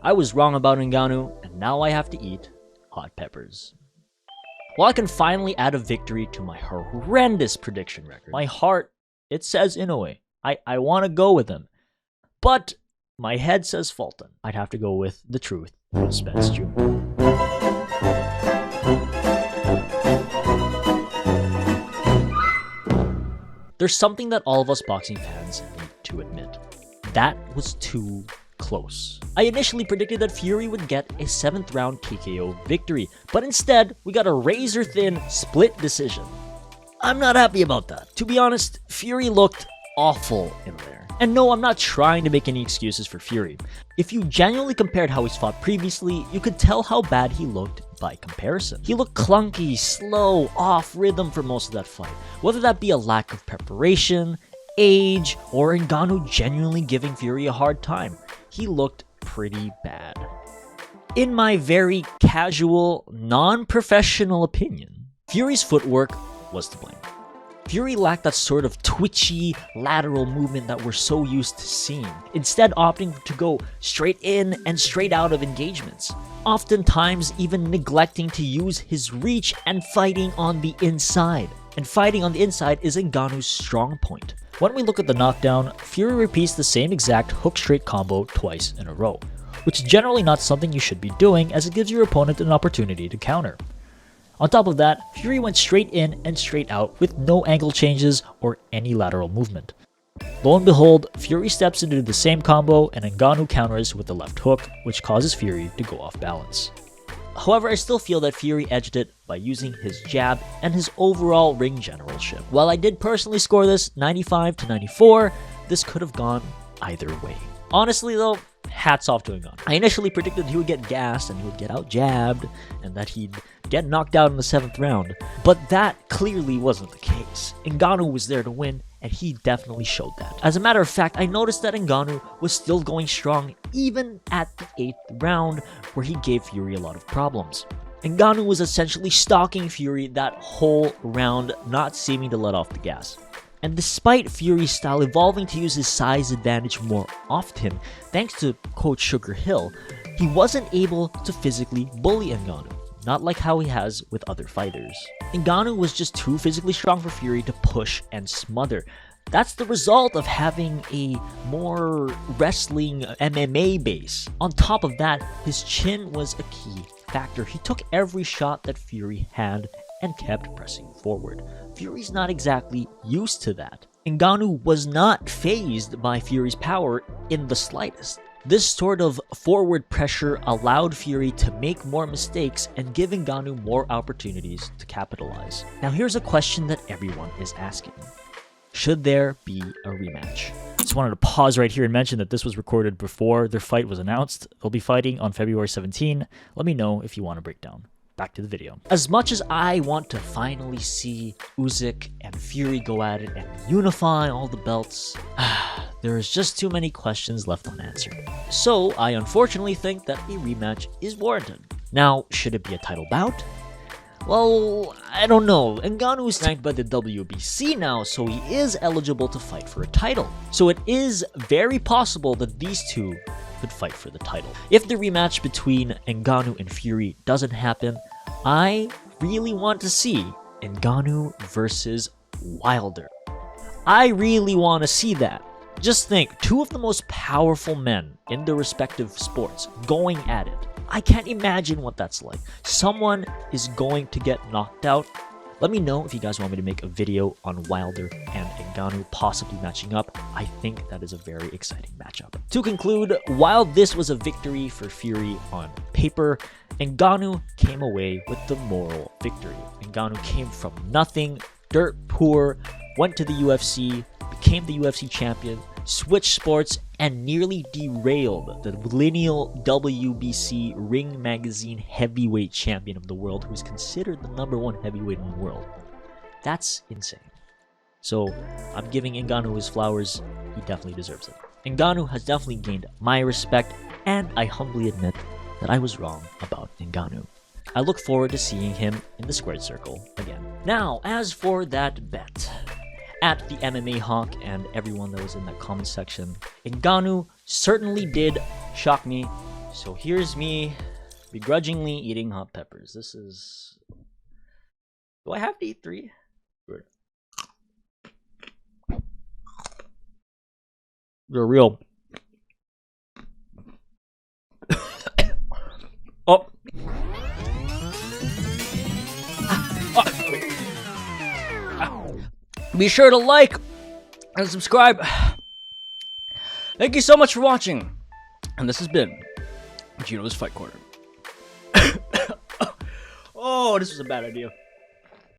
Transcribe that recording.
I was wrong about Ngannou, and now I have to eat hot peppers. Well, I can finally add a victory to my horrendous prediction record. My heart, it says Inoue. I want to go with him. But my head says Fulton. I'd have to go with the truth, Spence Jr. There's something that all of us boxing fans need to admit. That was too close. I initially predicted that Fury would get a 7th round TKO victory, but instead, we got a razor-thin split decision. I'm not happy about that. To be honest, Fury looked awful in there. And no, I'm not trying to make any excuses for Fury. If you genuinely compared how he's fought previously, you could tell how bad he looked by comparison. He looked clunky, slow, off rhythm for most of that fight. Whether that be a lack of preparation, age, or Ngannou genuinely giving Fury a hard time, he looked pretty bad. In my very casual, non-professional opinion, Fury's footwork was to blame. Fury lacked that sort of twitchy, lateral movement that we're so used to seeing, instead opting to go straight in and straight out of engagements, oftentimes even neglecting to use his reach and fighting on the inside. And fighting on the inside is Ngannou's strong point. When we look at the knockdown, Fury repeats the same exact hook-straight combo twice in a row, which is generally not something you should be doing as it gives your opponent an opportunity to counter. On top of that, Fury went straight in and straight out with no angle changes or any lateral movement. Lo and behold, Fury steps into the same combo and Ngannou counters with the left hook, which causes Fury to go off balance. However, I still feel that Fury edged it by using his jab and his overall ring generalship. While I did personally score this 95-94, this could have gone either way. Honestly though, hats off to Ngannou. I initially predicted he would get gassed and he would get out jabbed and that he'd get knocked out in the 7th round, but that clearly wasn't the case. Ngannou was there to win, and he definitely showed that. As a matter of fact, I noticed that Ngannou was still going strong even at the 8th round, where he gave Fury a lot of problems. Ngannou was essentially stalking Fury that whole round, not seeming to let off the gas. And despite Fury's style evolving to use his size advantage more often, thanks to Coach Sugar Hill, he wasn't able to physically bully Ngannou, not like how he has with other fighters. Ngannou was just too physically strong for Fury to push and smother. That's the result of having a more wrestling MMA base. On top of that, his chin was a key factor. He took every shot that Fury had and kept pressing forward. Fury's not exactly used to that. Ngannou was not fazed by Fury's power in the slightest. This sort of forward pressure allowed Fury to make more mistakes and give Ngannou more opportunities to capitalize. Now here's a question that everyone is asking. Should there be a rematch? Just wanted to pause right here and mention that this was recorded before their fight was announced. They'll be fighting on February 17. Let me know if you want a breakdown. Back to the video. As much as I want to finally see Usyk and Fury go at it and unify all the belts, there is just too many questions left unanswered. So I unfortunately think that a rematch is warranted. Now, should it be a title bout? Well, I don't know. Ngannou is ranked by the WBC now, so he is eligible to fight for a title. So it is very possible that these two could fight for the title. If the rematch between Ngannou and Fury doesn't happen, I really want to see Ngannou versus Wilder. I really want to see that. Just think, two of the most powerful men in their respective sports going at it. I can't imagine what that's like. Someone is going to get knocked out. Let me know if you guys want me to make a video on Wilder and Ngannou possibly matching up. I think that is a very exciting matchup. To conclude, while this was a victory for Fury on paper, Ngannou came away with the moral victory. Ngannou came from nothing, dirt poor, went to the UFC, became the UFC champion, switched sports, and nearly derailed the lineal WBC Ring Magazine Heavyweight champion of the world, who is considered the #1 heavyweight in the world. That's insane. So I'm giving Ngannou his flowers. He definitely deserves it. Ngannou has definitely gained my respect, and I humbly admit that I was wrong about Ngannou. I look forward to seeing him in the squared circle again. Now, as for that bet, at the MMA Hawk and everyone that was in that comment section, Ngannou certainly did shock me, So here's me begrudgingly eating hot peppers. This is... Do I have to eat 3? They're real. Oh. Be sure to like and subscribe. Thank you so much for watching. And this has been Gino's Fight Corner. Oh, this was a bad idea.